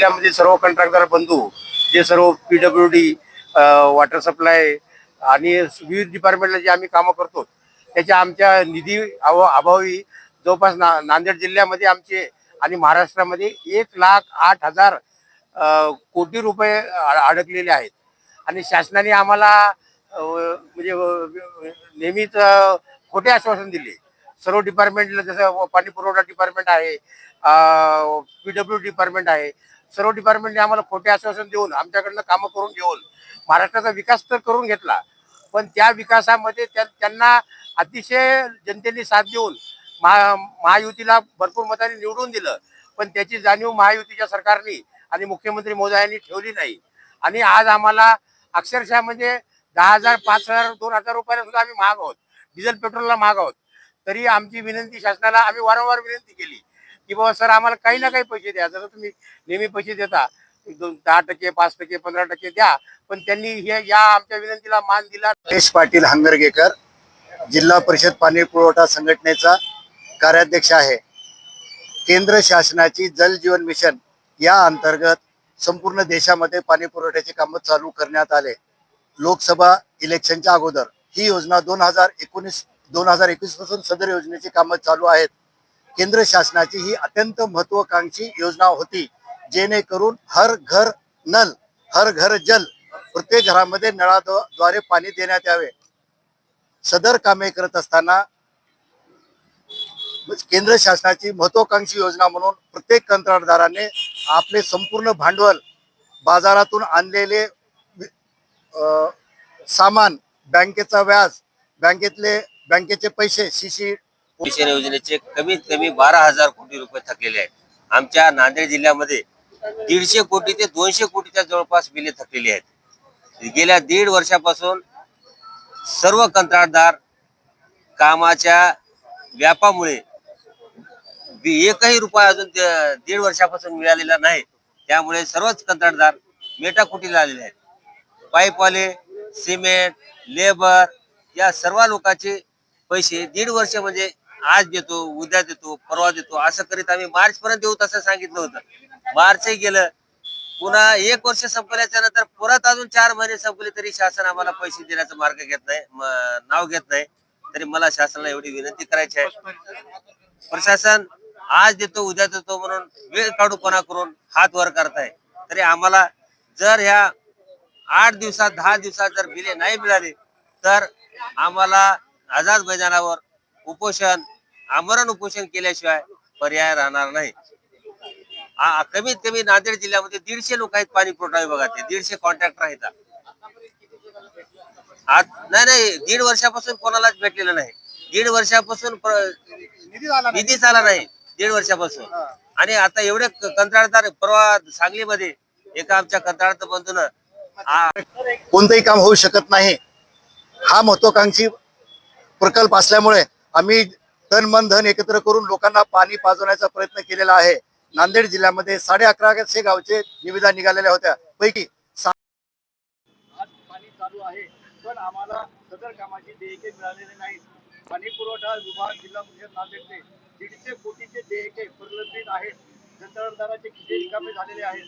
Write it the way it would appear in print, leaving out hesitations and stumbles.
जिल्ह्यामध्ये सर्व कंत्राटदार बंधू जे सर्व PWD, वॉटर सप्लाय आणि विविध डिपार्टमेंटला जे आम्ही कामं करतो त्याच्या आमच्या निधी अभावी जवळपास नांदेड जिल्ह्यामध्ये आमचे आणि महाराष्ट्रामध्ये 1,08,000 कोटी रुपये अडकलेले आहेत. आणि शासनाने आम्हाला म्हणजे नेहमीच खोटे आश्वासन दिले. सर्व डिपार्टमेंटला जसं पाणी पुरवठा डिपार्टमेंट आहे, PWD डिपार्टमेंट आहे, सर्व डिपार्टमेंटने आम्हाला खोटे आश्वासन देऊन आमच्याकडनं कामं करून घेऊन महाराष्ट्राचा विकास तर करून घेतला, पण त्या विकासामध्ये त्यांना अतिशय जनतेने साथ देऊन महायुतीला भरपूर मतांनी निवडून दिलं, पण त्याची जाणीव महायुतीच्या सरकारने आणि मुख्यमंत्री महोदयांनी ठेवली नाही. आणि आज आम्हाला अक्षरशः म्हणजे 10,000, 5,000, 2,000 रुपयाला सुद्धा आम्ही महाग आहोत, डिझेल पेट्रोलला महाग आहोत. तरी आमची विनंती शासनाला आम्ही वारंवार विनंती केली की बाबा सर आम्हाला काही ना काही पैसे द्या, जसं तुम्ही नेहमी पैसे देता 10%, 5%, 15% द्या, पण त्यांनी या आमच्या विनंतीला मान दिला. गणेश पाटील हंगरगेकर, जिल्हा परिषद पाणी पुरवठा संघटनेचा कार्याध्यक्ष आहे. केंद्र शासनाची जल जीवन मिशन या अंतर्गत संपूर्ण देशामध्ये पाणी पुरवठ्याचे कामं चालू करण्यात आले. लोकसभा इलेक्शनच्या अगोदर ही योजना 2019 पासून सदर योजनेची कामं चालू आहेत. केंद्र शासनाची ही अत्यंत महत्वाकांक्षी योजना होती, जेणेकरून हर घर नल हर घर जल, प्रत्येक घरामध्ये नळाद्वारे पाणी देण्यात यावे. सदर कामे करत असताना केंद्र शासनाची महत्वाकांक्षी योजना म्हणून प्रत्येक कंत्राटदाराने आपले संपूर्ण भांडवल, बाजारातून आणलेले सामान, बँकेचा व्याज, बँकेचे पैसे, शिशी मिशन योजनेचे कमीत कमी 12,000 कोटी रुपये थकलेले आहेत. आमच्या नांदेड जिल्ह्यामध्ये 150 कोटी ते 200 कोटीच्या जवळपास बिले थकलेली आहेत. गेल्या 1.5 वर्षापासून सर्व कंत्राटदार कामाच्या व्यापामुळे एकही रुपया अजून 1.5 वर्षापासून मिळालेला नाही. त्यामुळे सर्वच कंत्राटदार मेटाकुटीला आलेले आहेत. पाईपवाले, सिमेंट, लेबर या सर्व लोकांचे पैसे 1.5 वर्ष म्हणजे आज देतो, उद्या देतो, परवा देतो असं करीत आम्ही मार्च पर्यंत देऊ तसं सांगितलं होतं. मार्चही गेलं, पुन्हा 1 वर्ष संपल्याच्या नंतर परत अजून 4 महिने संपले तरी शासन आम्हाला पैसे देण्याचा मार्ग घेत नाही, नाव घेत नाही. तरी मला शासनाला एवढी विनंती करायची आहे, प्रशासन आज देतो उद्या देतो म्हणून वेळ काढूपणा करून हात वर करताय. तरी आम्हाला जर ह्या 8 दिवसात 10 दिवसात जर बिले नाही मिळाले तर आम्हाला आझाद मैदानावर उपोषण, आमरण उपोषण केल्याशिवाय पर्याय राहणार नाही. कमीत कमी नांदेड जिल्ह्यामध्ये 150 लोक आहेत पाणी पुरवठा विभागाचे, 150 कॉन्ट्रॅक्टर आहेत. नाही 1.5 वर्षापासून कोणालाच भेटलेलं नाही. 1.5 वर्षापासून निधीच आला नाही 1.5 वर्षापासून. आणि आता एवढे कंत्राटदार, परवा सांगलीमध्ये एका आमच्या कंत्राटदार बंधून कोणतेही काम होऊ शकत नाही. हा महत्वाकांक्षी प्रकल्प असल्यामुळे आम्ही तन मन धन एकत्र करून लोकांना पाणी पाजवण्याचा प्रयत्न केलेला आहे. नांदेड जिल्ह्यामध्ये 11.5 गावचे निविदा निघालेल्या होत्या, पैकी आज पाणी चालू आहे, पण आम्हाला सदर कामाची देयके मिळालेली नाही. पाणी पुरवठा विभाग, जिल्हा परिषद नांदेडचे 150 कोटीचे देयके प्रलंबित आहेत. कंत्राटदाराचे खिसे रिकामे झालेले आहेत.